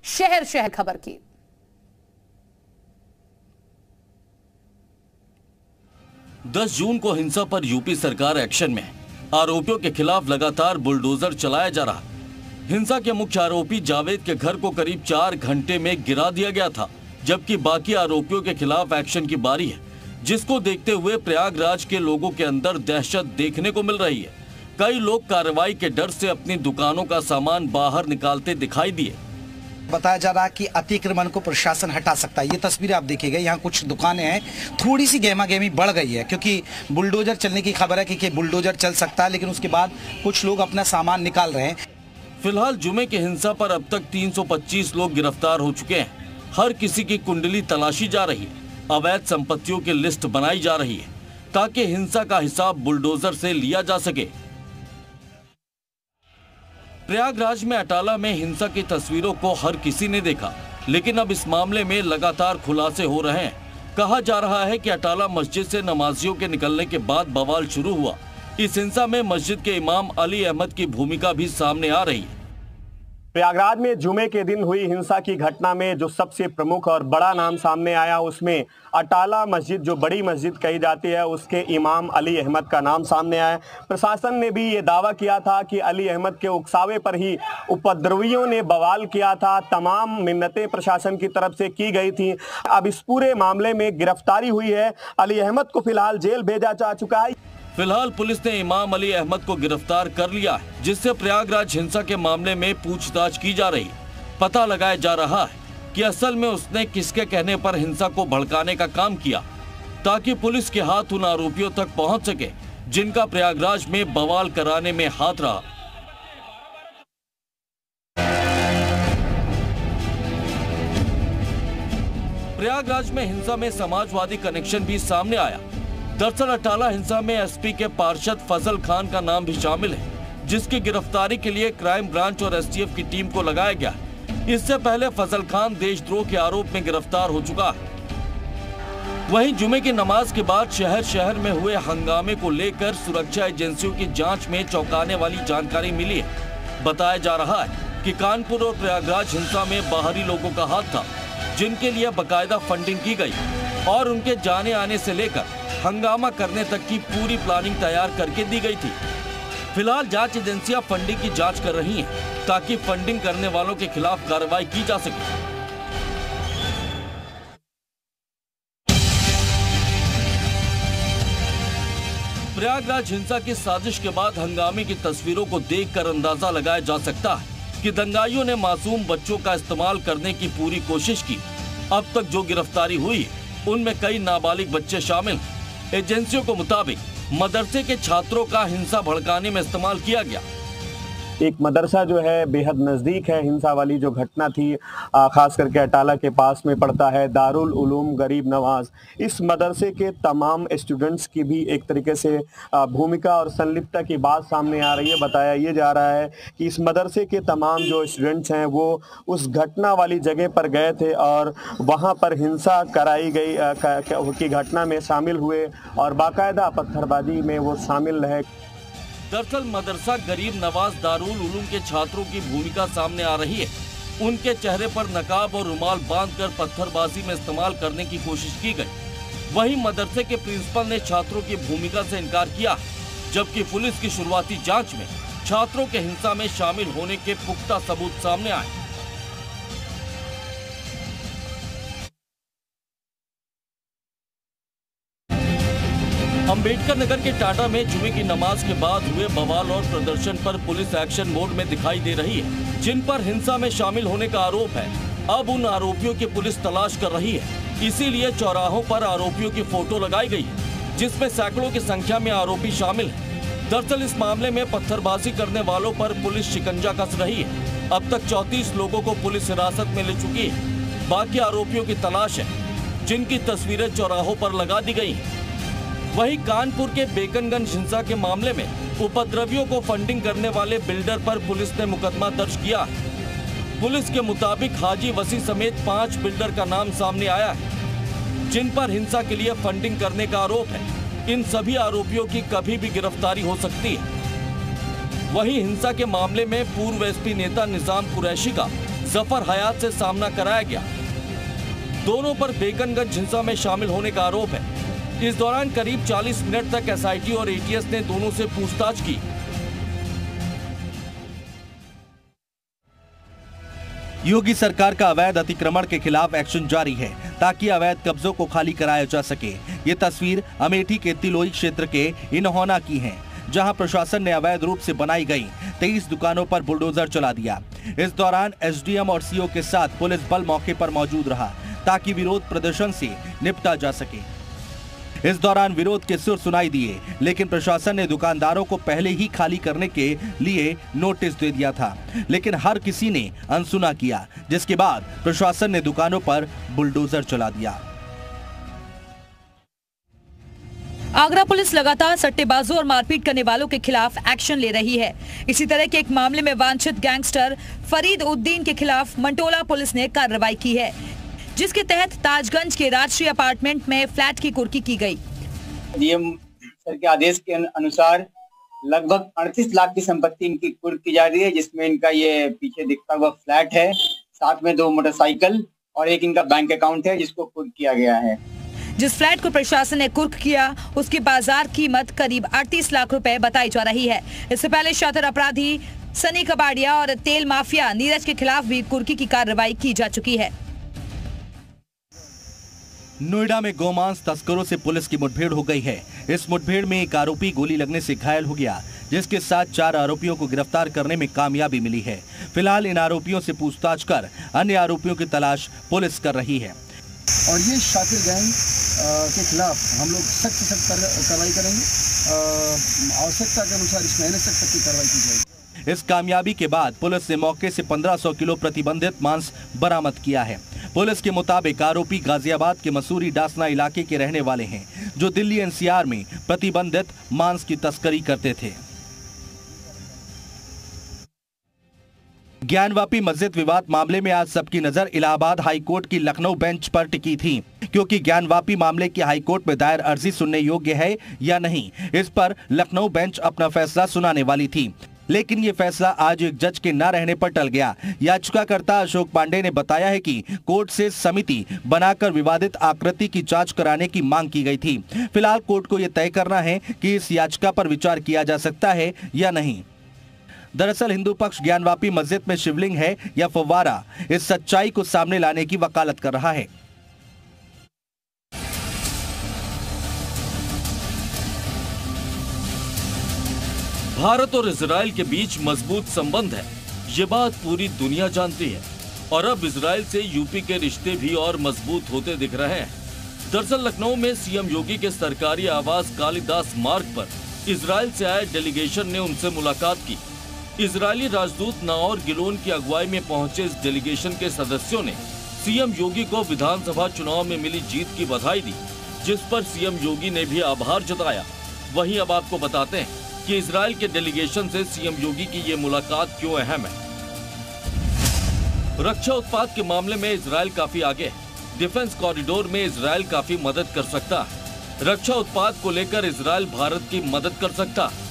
शहर शहर खबर की। दस जून को हिंसा पर यूपी सरकार एक्शन में है। आरोपियों के खिलाफ लगातार बुलडोजर चलाया जा रहा। हिंसा के मुख्य आरोपी जावेद के घर को करीब 4 घंटे में गिरा दिया गया था, जबकि बाकी आरोपियों के खिलाफ एक्शन की बारी है, जिसको देखते हुए प्रयागराज के लोगों के अंदर दहशत देखने को मिल रही है। कई लोग कार्रवाई के डर से अपनी दुकानों का सामान बाहर निकालते दिखाई दिए। बताया जा रहा है कि अतिक्रमण को प्रशासन हटा सकता है। ये तस्वीर आप देखिएगा, यहाँ कुछ दुकानें हैं, थोड़ी सी गहमा-गहमी बढ़ गई है क्योंकि बुलडोजर चलने की खबर है कि बुलडोजर चल सकता है, लेकिन उसके बाद कुछ लोग अपना सामान निकाल रहे हैं। फिलहाल जुमे की हिंसा पर अब तक 325 लोग गिरफ्तार हो चुके हैं। हर किसी की कुंडली तलाशी जा रही है। अवैध संपत्तियों की लिस्ट बनाई जा रही है ताकि हिंसा का हिसाब बुलडोजर से लिया जा सके। प्रयागराज में अटाला में हिंसा की तस्वीरों को हर किसी ने देखा, लेकिन अब इस मामले में लगातार खुलासे हो रहे हैं। कहा जा रहा है कि अटाला मस्जिद से नमाजियों के निकलने के बाद बवाल शुरू हुआ। इस हिंसा में मस्जिद के इमाम अली अहमद की भूमिका भी सामने आ रही है। प्रयागराज में जुमे के दिन हुई हिंसा की घटना में जो सबसे प्रमुख और बड़ा नाम सामने आया, उसमें अटाला मस्जिद, जो बड़ी मस्जिद कही जाती है, उसके इमाम अली अहमद का नाम सामने आया। प्रशासन ने भी ये दावा किया था कि अली अहमद के उकसावे पर ही उपद्रवियों ने बवाल किया था। तमाम मिन्नतें प्रशासन की तरफ से की गई थी। अब इस पूरे मामले में गिरफ्तारी हुई है। अली अहमद को फिलहाल जेल भेजा जा चुका है। फिलहाल पुलिस ने इमाम अली अहमद को गिरफ्तार कर लिया है, जिससे प्रयागराज हिंसा के मामले में पूछताछ की जा रही है। पता लगाया जा रहा है कि असल में उसने किसके कहने पर हिंसा को भड़काने का काम किया, ताकि पुलिस के हाथ उन आरोपियों तक पहुंच सके जिनका प्रयागराज में बवाल कराने में हाथ रहा। प्रयागराज में हिंसा में समाजवादी कनेक्शन भी सामने आया। दरअसल अटाला हिंसा में एसपी के पार्षद फजल खान का नाम भी शामिल है, जिसकी गिरफ्तारी के लिए क्राइम ब्रांच और एसटीएफ की टीम को लगाया गया है। इससे पहले फजल खान देशद्रोह के आरोप में गिरफ्तार हो चुका है। वहीं जुमे की नमाज के बाद शहर शहर में हुए हंगामे को लेकर सुरक्षा एजेंसियों की जांच में चौंकाने वाली जानकारी मिली है। बताया जा रहा है कि कानपुर और प्रयागराज हिंसा में बाहरी लोगों का हाथ था, जिनके लिए बाकायदा फंडिंग की गई और उनके जाने आने से लेकर हंगामा करने तक की पूरी प्लानिंग तैयार करके दी गई थी। फिलहाल जांच एजेंसियां फंडिंग की जांच कर रही हैं, ताकि फंडिंग करने वालों के खिलाफ कार्रवाई की जा सके। प्रयागराज हिंसा की साजिश के बाद हंगामे की तस्वीरों को देखकर अंदाजा लगाया जा सकता है कि दंगाइयों ने मासूम बच्चों का इस्तेमाल करने की पूरी कोशिश की। अब तक जो गिरफ्तारी हुई है, उनमें कई नाबालिग बच्चे शामिल हैं। एजेंसियों के मुताबिक मदरसे के छात्रों का हिंसा भड़काने में इस्तेमाल किया गया। एक मदरसा जो है बेहद नज़दीक है। हिंसा वाली जो घटना थी खास करके अटाला के पास में पड़ता है दारुल उलूम गरीब नवाज। इस मदरसे के तमाम स्टूडेंट्स की भी एक तरीके से भूमिका और संलिप्तता की बात सामने आ रही है। बताया ये जा रहा है कि इस मदरसे के तमाम जो स्टूडेंट्स हैं वो उस घटना वाली जगह पर गए थे और वहाँ पर हिंसा कराई गई की घटना में शामिल हुए और बाकायदा पत्थरबाजी में वो शामिल रहे। दरअसल मदरसा गरीब नवाज दारुल उलूम के छात्रों की भूमिका सामने आ रही है। उनके चेहरे पर नकाब और रुमाल बांधकर पत्थरबाजी में इस्तेमाल करने की कोशिश की गई। वहीं मदरसे के प्रिंसिपल ने छात्रों की भूमिका से इनकार किया, जबकि पुलिस की शुरुआती जांच में छात्रों के हिंसा में शामिल होने के पुख्ता सबूत सामने आए। अम्बेडकर नगर के टाटा में जुमे की नमाज के बाद हुए बवाल और प्रदर्शन पर पुलिस एक्शन मोड में दिखाई दे रही है, जिन पर हिंसा में शामिल होने का आरोप है। अब उन आरोपियों की पुलिस तलाश कर रही है, इसीलिए चौराहों पर आरोपियों की फोटो लगाई गई है, जिसमें सैकड़ों की संख्या में आरोपी शामिल हैं। दरअसल इस मामले में पत्थरबाजी करने वालों पर पुलिस शिकंजा कस रही है। अब तक 34 लोगों को पुलिस हिरासत में ले चुकी है। बाकी आरोपियों की तलाश है, जिनकी तस्वीरें चौराहों पर लगा दी गई है। वहीं कानपुर के बेकनगंज हिंसा के मामले में उपद्रवियों को फंडिंग करने वाले बिल्डर पर पुलिस ने मुकदमा दर्ज किया। पुलिस के मुताबिक हाजी वसी समेत 5 बिल्डर का नाम सामने आया है, जिन पर हिंसा के लिए फंडिंग करने का आरोप है। इन सभी आरोपियों की कभी भी गिरफ्तारी हो सकती है। वहीं हिंसा के मामले में पूर्व एसपी नेता निजाम कुरैशी का जफर हयात से सामना कराया गया। दोनों पर बेगनगंज हिंसा में शामिल होने का आरोप है। इस दौरान करीब 40 मिनट तक एसआईटी और एटीएस ने दोनों से पूछताछ की। योगी सरकार का अवैध अतिक्रमण के खिलाफ एक्शन जारी है ताकि अवैध कब्जों को खाली कराया जा सके। ये तस्वीर अमेठी के तिलोई क्षेत्र के इन्होना की है, जहां प्रशासन ने अवैध रूप से बनाई गई 23 दुकानों पर बुलडोजर चला दिया। इस दौरान एसडीएम और सीओ के साथ पुलिस बल मौके पर मौजूद रहा ताकि विरोध प्रदर्शन से निपटा जा सके। इस दौरान विरोध के सुर सुनाई दिए, लेकिन प्रशासन ने दुकानदारों को पहले ही खाली करने के लिए नोटिस दे दिया था, लेकिन हर किसी ने अनसुना किया, जिसके बाद प्रशासन ने दुकानों पर बुलडोजर चला दिया। आगरा पुलिस लगातार सट्टेबाजों और मारपीट करने वालों के खिलाफ एक्शन ले रही है। इसी तरह के एक मामले में वांछित गैंगस्टर फरीद उद्दीन के खिलाफ मंटोला पुलिस ने कार्रवाई की है, जिसके तहत ताजगंज के राष्ट्रीय अपार्टमेंट में फ्लैट की कुर्की की गई। डीएम सर के आदेश के अनुसार लगभग 38 लाख की संपत्ति इनकी कुर्क की जा रही है, जिसमें इनका ये पीछे दिखता हुआ फ्लैट है, साथ में 2 मोटरसाइकिल और एक इनका बैंक अकाउंट है जिसको कुर्क किया गया है। जिस फ्लैट को प्रशासन ने कुर्क किया उसकी बाजार कीमत करीब 38 लाख रुपए बताई जा रही है। इससे पहले शातिर अपराधी सनी कबाड़िया और तेल माफिया नीरज के खिलाफ भी कुर्की की कार्रवाई की जा चुकी है। नोएडा में गोमांस तस्करों से पुलिस की मुठभेड़ हो गई है। इस मुठभेड़ में एक आरोपी गोली लगने से घायल हो गया, जिसके साथ 4 आरोपियों को गिरफ्तार करने में कामयाबी मिली है। फिलहाल इन आरोपियों से पूछताछ कर अन्य आरोपियों की तलाश पुलिस कर रही है। और ये शातिर गैंग के खिलाफ हम लोग सख्त से सख्त कार्रवाई करेंगे। आवश्यकता के अनुसार इसमें सख्त की कार्रवाई की जाएगी। इस कामयाबी के बाद पुलिस ने मौके से 1500 किलो प्रतिबंधित मांस बरामद किया है। पुलिस के मुताबिक आरोपी गाजियाबाद के मसूरी डासना इलाके के रहने वाले हैं, जो दिल्ली एनसीआर में प्रतिबंधित मांस की तस्करी करते थे। ज्ञानवापी मस्जिद विवाद मामले में आज सबकी नजर इलाहाबाद हाईकोर्ट की लखनऊ बेंच पर टिकी थी, क्योंकि ज्ञानवापी मामले की हाईकोर्ट में दायर अर्जी सुनने योग्य है या नहीं, इस पर लखनऊ बेंच अपना फैसला सुनाने वाली थी। लेकिन ये फैसला आज एक जज के न रहने पर टल गया। याचिकाकर्ता अशोक पांडे ने बताया है कि कोर्ट से समिति बनाकर विवादित आकृति की जांच कराने की मांग की गई थी। फिलहाल कोर्ट को यह तय करना है कि इस याचिका पर विचार किया जा सकता है या नहीं। दरअसल हिंदू पक्ष ज्ञानवापी मस्जिद में शिवलिंग है या फव्वारा, इस सच्चाई को सामने लाने की वकालत कर रहा है। भारत और इजराइल के बीच मजबूत संबंध है, ये बात पूरी दुनिया जानती है, और अब इजराइल से यूपी के रिश्ते भी और मजबूत होते दिख रहे हैं। दरअसल लखनऊ में सीएम योगी के सरकारी आवास कालिदास मार्ग पर इजराइल से आए डेलीगेशन ने उनसे मुलाकात की। इजरायली राजदूत नाओर गिलोन की अगुवाई में पहुंचे इस डेलीगेशन के सदस्यों ने सीएम योगी को विधानसभा चुनाव में मिली जीत की बधाई दी, जिस पर सीएम योगी ने भी आभार जताया। वहीं अब आपको बताते हैं कि इजराइल के डेलीगेशन से सीएम योगी की ये मुलाकात क्यों अहम है। रक्षा उत्पाद के मामले में इजराइल काफी आगे है। डिफेंस कॉरिडोर में इजराइल काफी मदद कर सकता है। रक्षा उत्पाद को लेकर इजराइल भारत की मदद कर सकता है।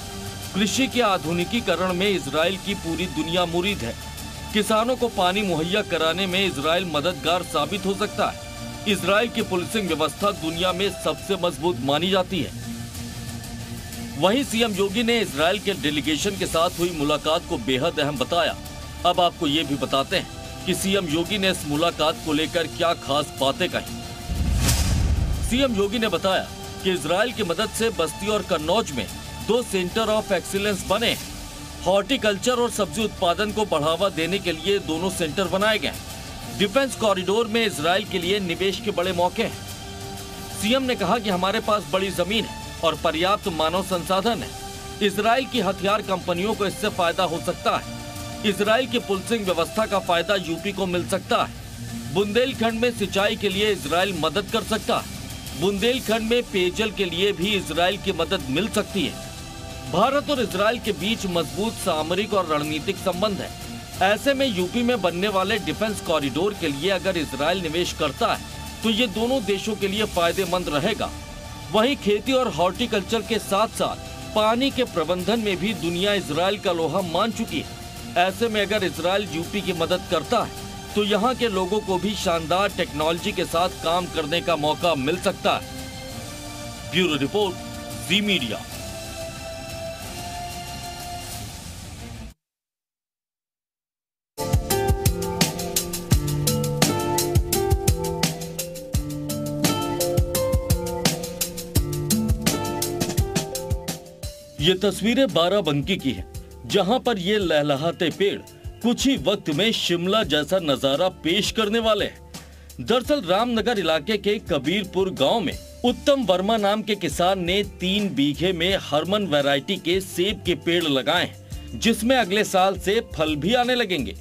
कृषि के आधुनिकीकरण में इजराइल की पूरी दुनिया मुरीद है। किसानों को पानी मुहैया कराने में इजराइल मददगार साबित हो सकता है। इजराइल की पुलिसिंग व्यवस्था दुनिया में सबसे मजबूत मानी जाती है। वहीं सीएम योगी ने इजराइल के डेलीगेशन के साथ हुई मुलाकात को बेहद अहम बताया। अब आपको ये भी बताते हैं कि सीएम योगी ने इस मुलाकात को लेकर क्या खास बातें कही। सीएम योगी ने बताया कि इजराइल की मदद से बस्ती और कन्नौज में 2 सेंटर ऑफ एक्सीलेंस बने हैं। हॉर्टिकल्चर और सब्जी उत्पादन को बढ़ावा देने के लिए दोनों सेंटर बनाए गए। डिफेंस कॉरिडोर में इजराइल के लिए निवेश के बड़े मौके हैं। सीएम ने कहा कि हमारे पास बड़ी जमीन है और पर्याप्त मानव संसाधन है। इजराइल की हथियार कंपनियों को इससे फायदा हो सकता है। इजराइल की पुलिसिंग व्यवस्था का फायदा यूपी को मिल सकता है। बुंदेलखंड में सिंचाई के लिए इजराइल मदद कर सकता है। बुंदेलखंड में पेयजल के लिए भी इजराइल की मदद मिल सकती है। भारत और इजराइल के बीच मजबूत सामरिक और रणनीतिक संबंध है। ऐसे में यूपी में बनने वाले डिफेंस कॉरिडोर के लिए अगर इजराइल निवेश करता है तो ये दोनों देशों के लिए फायदेमंद रहेगा। वहीं खेती और हॉर्टिकल्चर के साथ साथ पानी के प्रबंधन में भी दुनिया इजराइल का लोहा मान चुकी है। ऐसे में अगर इजराइल यूपी की मदद करता है तो यहाँ के लोगों को भी शानदार टेक्नोलॉजी के साथ काम करने का मौका मिल सकता है। ब्यूरो रिपोर्ट, जी मीडिया। ये तस्वीरें बाराबंकी की है, जहां पर ये लहलहाते पेड़ कुछ ही वक्त में शिमला जैसा नजारा पेश करने वाले हैं। दरअसल रामनगर इलाके के कबीरपुर गांव में उत्तम वर्मा नाम के किसान ने 3 बीघे में हरमन वैरायटी के सेब के पेड़ लगाए हैं, जिसमें अगले साल से फल भी आने लगेंगे।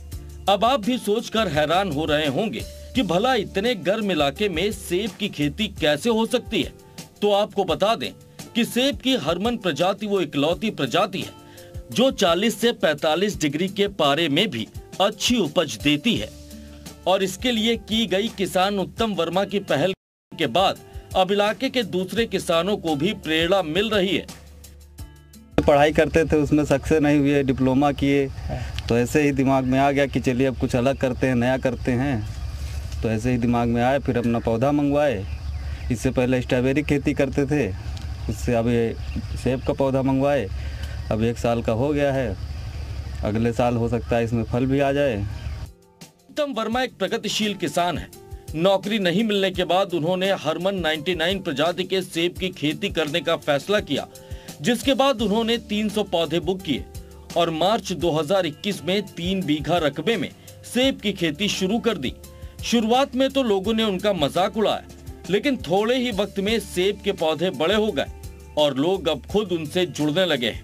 अब आप भी सोचकर हैरान हो रहे होंगे कि भला इतने गर्म इलाके में सेब की खेती कैसे हो सकती है। तो आपको बता दें कि सेब की हरमन प्रजाति वो इकलौती प्रजाति है जो 40 से 45 डिग्री के पारे में भी अच्छी उपज देती है। और इसके लिए की गई किसान उत्तम वर्मा की पहल के बाद अब इलाके के दूसरे किसानों को भी प्रेरणा मिल रही है। पढ़ाई करते थे, उसमें सक्सेस नहीं हुए, डिप्लोमा किए, तो ऐसे ही दिमाग में आ गया कि चलिए अब कुछ अलग करते हैं, नया करते हैं। तो ऐसे ही दिमाग में आया, फिर अपना पौधा मंगवाए। इससे पहले स्ट्रॉबेरी खेती करते थे, उससे अब ये सेब का पौधा मंगवाए। अब 1 साल का हो गया है, अगले साल हो सकता है इसमें फल भी आ जाए। उत्तम वर्मा एक प्रगतिशील किसान है। नौकरी नहीं मिलने के बाद उन्होंने हरमन 99 प्रजाति के सेब की खेती करने का फैसला किया, जिसके बाद उन्होंने 300 पौधे बुक किए और मार्च 2021 में 3 बीघा रकबे में सेब की खेती शुरू कर दी। शुरुआत में तो लोगों ने उनका मजाक उड़ाया, लेकिन थोड़े ही वक्त में सेब के पौधे बड़े हो गए और लोग अब खुद उनसे जुड़ने लगे हैं।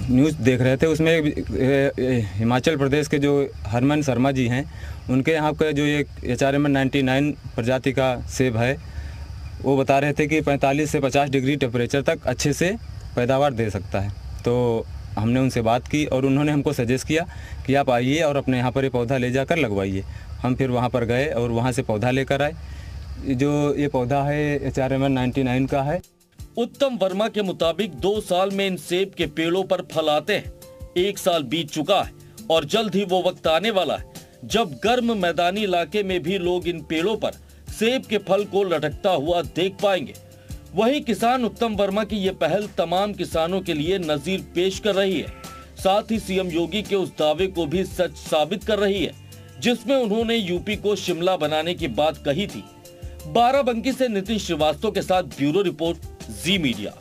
न्यूज़ देख रहे थे, उसमें हिमाचल प्रदेश के जो हरमन शर्मा जी हैं, उनके यहाँ का जो ये HRMN 99 प्रजाति का सेब है, वो बता रहे थे कि 45 से 50 डिग्री टेम्परेचर तक अच्छे से पैदावार दे सकता है। तो हमने उनसे बात की और उन्होंने हमको सजेस्ट किया कि आप आइए और अपने यहाँ पर ये पौधा ले जाकर लगवाइए। हम फिर वहाँ पर गए और वहाँ से पौधा लेकर आए। जो ये पौधा है HRMN 99 का है। उत्तम वर्मा के मुताबिक 2 साल में इन सेब के पेड़ों पर फल आते हैं। 1 साल बीत चुका है और जल्द ही वो वक्त आने वाला है जब गर्म मैदानी इलाके में भी लोग इन पेड़ों पर सेब के फल को लटकता हुआ देख पाएंगे। वहीं किसान उत्तम वर्मा की ये पहल तमाम किसानों के लिए नजीर पेश कर रही है, साथ ही सीएम योगी के उस दावे को भी सच साबित कर रही है जिसमें उन्होंने यूपी को शिमला बनाने की बात कही थी। बाराबंकी से नितिन श्रीवास्तव के साथ ब्यूरो रिपोर्ट, जी मीडिया।